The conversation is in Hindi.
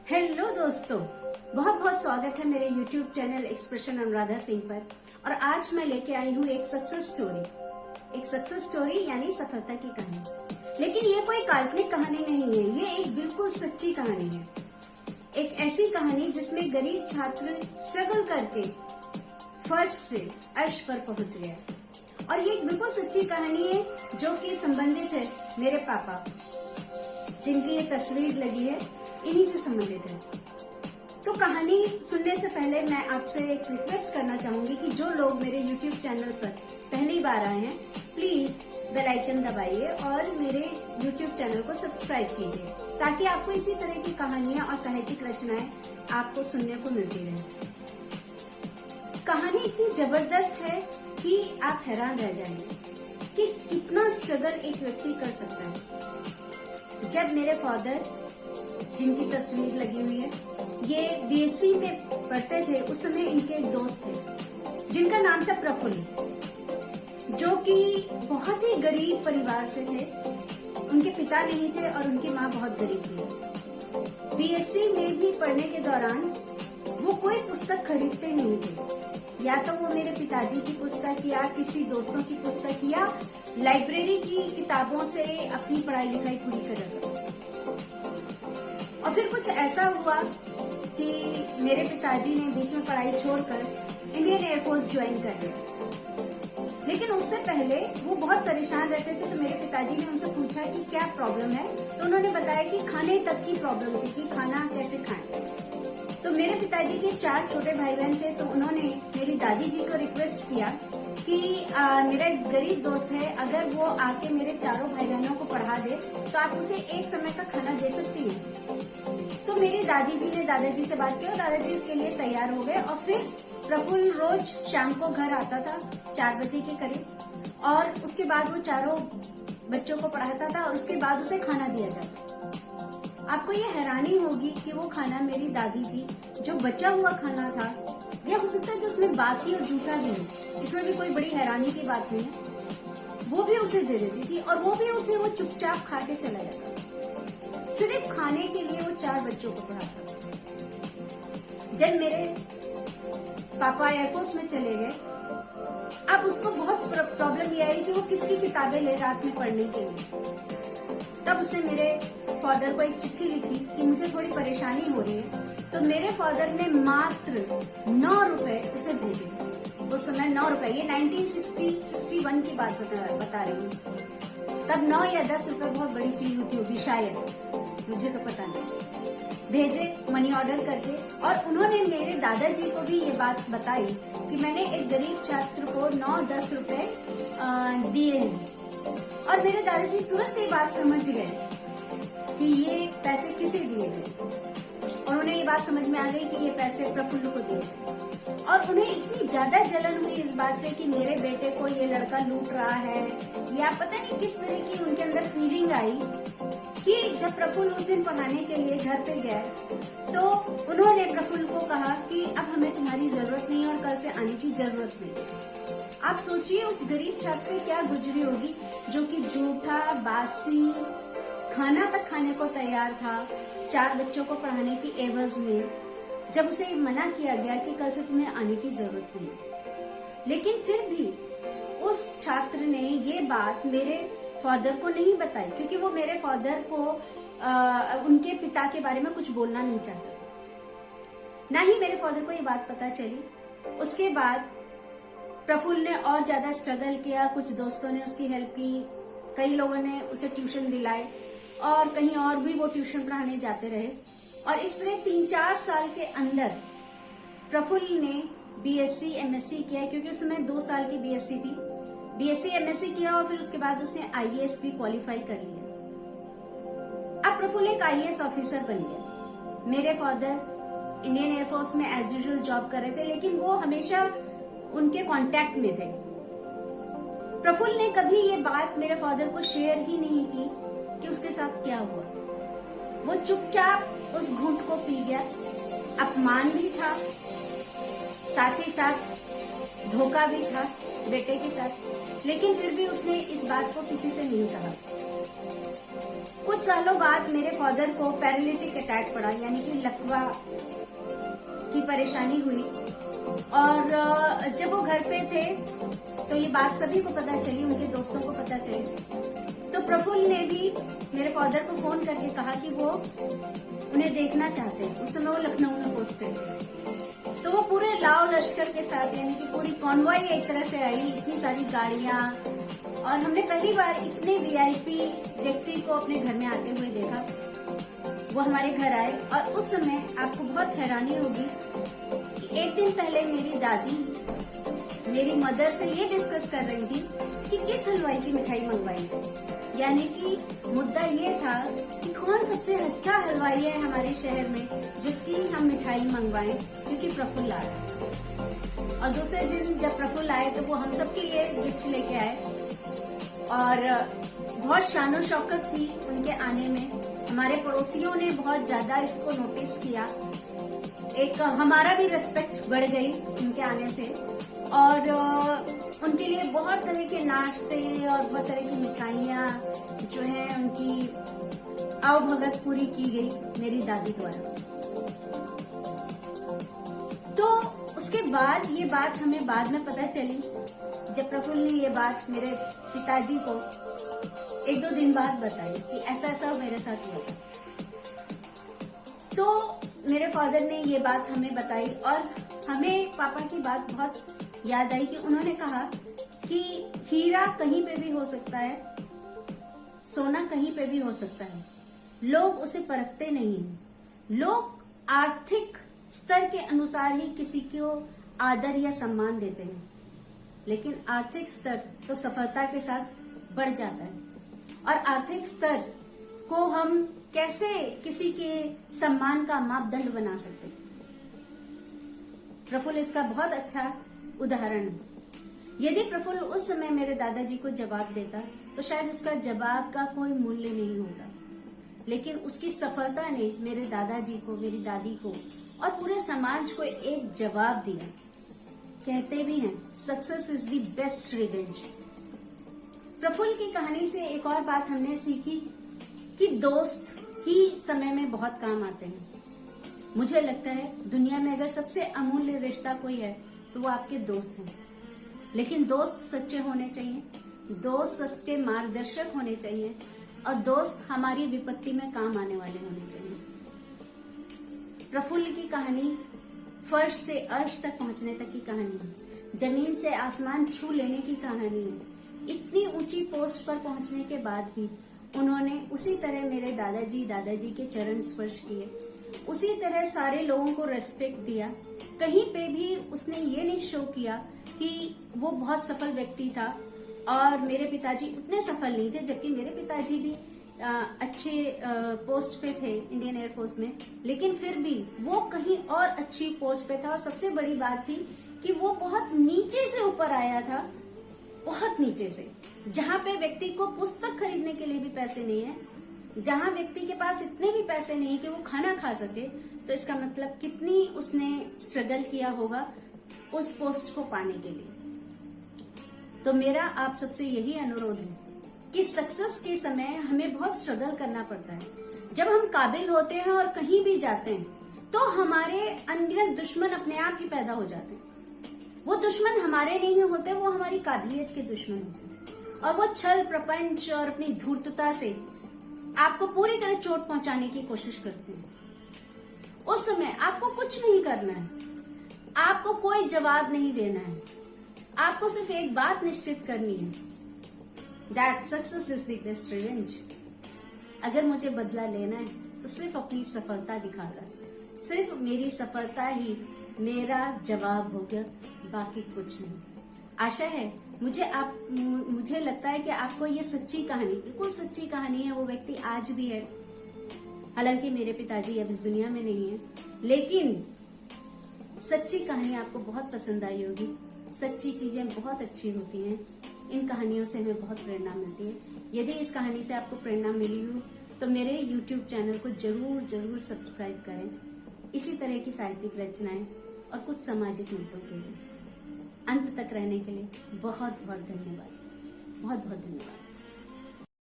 हेलो दोस्तों, बहुत बहुत स्वागत है मेरे YouTube channel expression Anuradha Singh पर। और आज मैं लेके आई हूँ एक सक्सेस स्टोरी यानी सफलता की कहानी। लेकिन ये कोई काल्पनिक कहानी नहीं है, ये एक बिल्कुल सच्ची कहानी है। एक ऐसी कहानी जिसमें गरीब छात्र स्ट्रगल करके फर्श से अर्श पर पहुंच गया। और ये एक बिल्कुल सच्ची कहानी है जो कि संबंधित है मेरे पापा, जिनकी ये तस्वीर लगी है, इन्हीं से संबंधित है। तो कहानी सुनने से पहले मैं आपसे एक रिक्वेस्ट करना चाहूंगी कि जो लोग मेरे YouTube चैनल पर पहली बार आए हैं, प्लीज बेल आइकन दबाइए और मेरे YouTube चैनल को सब्सक्राइब कीजिए, ताकि आपको इसी तरह की कहानियां और साहित्यिक रचनाएं आपको सुनने को मिलती रहे। कहानी इतनी जबरदस्त है कि आप हैरान रह जाएंगे कि कितना स्ट्रगल एक व्यक्ति कर सकता है। जब मेरे फादर, जिनकी तस्वीर लगी हुई है, ये बीएससी में पढ़ते थे, उस समय इनके एक दोस्त थे जिनका नाम था प्रफुल्ल, जो कि बहुत ही गरीब परिवार से थे। उनके पिता नहीं थे और उनकी माँ बहुत गरीब थी। बीएससी में भी पढ़ने के दौरान वो कोई पुस्तक खरीदते नहीं थे, या तो वो मेरे पिताजी की पुस्तक या किसी दोस्तों की पुस्तक या लाइब्रेरी की किताबों से अपनी पढ़ाई लिखाई पूरी कर रहे थे। और फिर कुछ ऐसा हुआ कि मेरे पिताजी ने बीच में पढ़ाई छोड़कर इंडियन एयरफोर्स ज्वाइन कर लिया। लेकिन उससे पहले वो बहुत परेशान रहते थे, तो मेरे पिताजी ने उनसे पूछा कि क्या प्रॉब्लम है। तो उन्होंने बताया कि खाने तक की प्रॉब्लम थी कि खाना कैसे खाएं। तो मेरे पिताजी के 4 छोटे भाई बहन थे, तो उन्होंने मेरी दादी जी को रिक्वेस्ट किया कि मेरा एक गरीब दोस्त है, अगर वो आके मेरे चारों भाई बहनों को पढ़ा दे तो आप उसे एक समय का खाना दे सकती हैं। तो मेरी दादी जी ने दादाजी से बात की और दादाजी इसके लिए तैयार हो गए। और फिर प्रफुल्ल रोज शाम को घर आता था 4 बजे के करीब, और उसके बाद वो चारों बच्चों को पढ़ाता था और उसके बाद उसे खाना दिया जाता। आपको ये हैरानी होगी कि वो खाना मेरी दादी जी, जो बचा हुआ खाना था, या हो सकता है कि उसमें बासी और जूठा भी हो, इसमें भी कोई बड़ी हैरानी की बात नहीं है, वो भी उसे दे देती थी। और वो भी उसे वो चुपचाप खा के चला जाता, सिर्फ खाने के लिए वो 4 बच्चों को पढ़ाता। जब मेरे पापा एयरफोर्स में चले गए, अब उसको बहुत प्रॉब्लम ये आई कि वो किसकी किताबें ले रात में पढ़ने के लिए। तब उसने मेरे फादर को एक चिट्ठी लिखी कि मुझे थोड़ी परेशानी हो रही है। तो मेरे फादर ने मात्र 9 रुपए उसे भेजे। उस समय 9 रुपए, ये 1961 की बात बता रही हूँ। तब 9 या 10 रुपए बहुत बड़ी चीज होती होगी शायद, मुझे तो पता नहीं। भेजे मनी ऑर्डर करके। और उन्होंने मेरे दादाजी को भी ये बात बताई कि मैंने एक गरीब छात्र को 9-10 रुपए दिए हैं। और मेरे दादाजी तुरंत ये बात समझ गए कि ये पैसे किसे दिए गए, और उन्हें ये बात समझ में आ गई कि ये पैसे प्रफुल्ल को दिए। और उन्हें इतनी ज्यादा जलन हुई इस बात से कि मेरे बेटे को ये लड़का लूट रहा है, या पता नहीं किस तरह की उनके अंदर फीलिंग आई कि जब प्रफुल्ल उस दिन पढ़ाने के लिए घर पे गए, तो उन्होंने प्रफुल्ल को कहा कि अब हमें तुम्हारी जरूरत नहीं और कल से आने की जरूरत नहीं। आप सोचिए उस गरीब छात्र पे क्या गुजरी होगी, जो कि जूठा बासी खाना तक खाने को तैयार था 4 बच्चों को पढ़ाने की एवज में, जब उसे मना किया गया कि कल से तुम्हें आने की जरूरत नहीं। लेकिन फिर भी उस छात्र ने ये बात मेरे फादर को नहीं बताई, क्योंकि वो मेरे फादर को उनके पिता के बारे में कुछ बोलना नहीं चाहता। ना ही मेरे फादर को ये बात पता चली। उसके बाद प्रफुल्ल ने और ज्यादा स्ट्रगल किया, कुछ दोस्तों ने उसकी हेल्प की, कई लोगों ने उसे ट्यूशन दिलाए, और कहीं और भी वो ट्यूशन पढ़ाने जाते रहे। और इस तरह 3-4 साल के अंदर प्रफुल्ल ने बीएससी एमएससी किया, क्योंकि उस समय 2 साल की बीएससी थी। बीएससी एमएससी किया और फिर उसके बाद उसने आईएएस भी क्वालिफाई कर लिया। अब प्रफुल्ल एक आईएएस ऑफिसर बन गया। मेरे फादर इंडियन एयरफोर्स में एज यूजुअल जॉब कर रहे थे, लेकिन वो हमेशा उनके कांटेक्ट में थे। प्रफुल्ल ने कभी ये बात मेरे फादर को शेयर ही नहीं की कि उसके साथ क्या हुआ। वो चुपचाप उस घूंट को पी गया। अपमान भी था, साथ ही साथ धोखा भी था बेटे के साथ, लेकिन फिर भी उसने इस बात को किसी से नहीं कहा। कुछ सालों बाद मेरे फादर को पैरालिटिक अटैक पड़ा, यानी कि लकवा की परेशानी हुई। और जब वो घर पे थे तो ये बात सभी को पता चली, उनके दोस्तों को पता चली। तो प्रफुल्ल ने भी मेरे फादर को फोन करके कहा कि वो उन्हें देखना चाहते हैं। उस समय वो लखनऊ में पोस्टेड थे। तो वो पूरे लाव लश्कर के साथ, यानी कि पूरी कॉन्वॉय एक तरह से आई, इतनी सारी गाड़ियां, और हमने पहली बार इतने वीआईपी व्यक्ति को अपने घर में आते हुए देखा। वो हमारे घर आए और उस समय आपको बहुत हैरानी होगी कि एक दिन पहले मेरी दादी मेरी मदर से ये डिस्कस कर रही थी कि किस हलवाई की मिठाई मंगवाई जाए। यानी कि मुद्दा ये था कि कौन सबसे अच्छा हलवाई है हमारे शहर में जिसकी हम मिठाई मंगवाएं, क्योंकि प्रफुल्ल आ रहा है। और दूसरे दिन जब प्रफुल्ल आए तो वो हम सबके लिए गिफ्ट लेके आए और बहुत शानो शौकत थी उनके आने में। हमारे पड़ोसियों ने बहुत ज्यादा इसको नोटिस किया, एक हमारा भी रेस्पेक्ट बढ़ गई उनके आने से। और उनके लिए बहुत तरह के नाश्ते और बहुत तरह की मिठाइयाँ जो है उनकी आवभगत पूरी की गई मेरी दादी द्वारा। तो उसके बाद ये बात हमें बाद में पता चली, जब प्रफुल्ल ने ये बात मेरे पिताजी को एक दो दिन बाद बताई कि ऐसा ऐसा मेरे साथ हुआ। तो मेरे फादर ने ये बात हमें बताई और हमें पापा की बात बहुत याद आई कि उन्होंने कहा कि हीरा कहीं पे भी हो सकता है, सोना कहीं पे भी हो सकता है, लोग उसे परखते नहीं हैं। लोग आर्थिक स्तर के अनुसार ही किसी को आदर या सम्मान देते हैं, लेकिन आर्थिक स्तर तो सफलता के साथ बढ़ जाता है। और आर्थिक स्तर को हम कैसे किसी के सम्मान का मापदंड बना सकते हैं? प्रफुल्ल इसका बहुत अच्छा उदाहरण है। यदि प्रफुल्ल उस समय मेरे दादाजी को जवाब देता तो शायद उसका जवाब का कोई मूल्य नहीं होता, लेकिन उसकी सफलता ने मेरे दादाजी को, मेरी दादी को और पूरे समाज को एक जवाब दिया। कहते भी हैं success is the best revenge. Praphulla की कहानी से एक और बात हमने सीखी कि दोस्त ही समय में बहुत काम आते हैं। मुझे लगता है दुनिया में अगर सबसे अमूल्य रिश्ता कोई है तो वो आपके दोस्त हैं। लेकिन दोस्त सच्चे होने चाहिए, दोस्त सच्चे मार्गदर्शक होने चाहिए और दोस्त हमारी विपत्ति में काम आने वाले होने चाहिए। प्रफुल्ल की कहानी फर्श से अर्श तक पहुंचने तक की कहानी है, जमीन से आसमान छू लेने की कहानी है। इतनी ऊंची पोस्ट पर पहुंचने के बाद भी उन्होंने उसी तरह मेरे दादाजी के चरण स्पर्श किए, उसी तरह सारे लोगों को रेस्पेक्ट दिया। कहीं पे भी उसने ये नहीं शो किया कि वो बहुत सफल व्यक्ति था और मेरे पिताजी उतने सफल नहीं थे, जबकि मेरे पिताजी भी अच्छे पोस्ट पे थे इंडियन एयरफोर्स में, लेकिन फिर भी वो कहीं और अच्छी पोस्ट पे था। और सबसे बड़ी बात थी कि वो बहुत नीचे से ऊपर आया था, बहुत नीचे से, जहाँ पे व्यक्ति को पुस्तक खरीदने के लिए भी पैसे नहीं है, जहाँ व्यक्ति के पास इतने भी पैसे नहीं कि वो खाना खा सके। तो इसका मतलब कितनी उसने स्ट्रगल किया होगा उस पोस्ट को पाने के लिए। तो मेरा आप सबसे यही अनुरोध है कि सक्सेस के समय हमें बहुत स्ट्रगल करना पड़ता है। जब हम काबिल होते हैं और कहीं भी जाते हैं तो हमारे अनगिनत दुश्मन अपने आप ही पैदा हो जाते हैं। वो दुश्मन हमारे नहीं होते, वो हमारी काबिलियत के दुश्मन होते हैं और वो छल प्रपंच और अपनी धूर्तता से आपको पूरी तरह चोट पहुंचाने की कोशिश करते हैं। उस समय आपको कुछ नहीं करना है, आपको कोई जवाब नहीं देना है, आपको सिर्फ एक बात निश्चित करनी है, that success is the best revenge. अगर मुझे बदला लेना है तो सिर्फ अपनी सफलता दिखाकर, सिर्फ मेरी सफलता ही मेरा जवाब होगा, बाकी कुछ नहीं। आशा है मुझे लगता है कि आपको ये सच्ची कहानी, बिल्कुल सच्ची कहानी है। वो व्यक्ति आज भी है, हालांकि मेरे पिताजी अब इस दुनिया में नहीं है, लेकिन सच्ची कहानी आपको बहुत पसंद आई होगी। सच्ची चीजें बहुत अच्छी होती हैं, इन कहानियों से हमें बहुत प्रेरणा मिलती है। यदि इस कहानी से आपको प्रेरणा मिली हो तो मेरे YouTube चैनल को जरूर सब्सक्राइब करें। इसी तरह की साहित्यिक रचनाएं और कुछ सामाजिक मुद्दों के लिए अंत तक रहने के लिए बहुत बहुत धन्यवाद।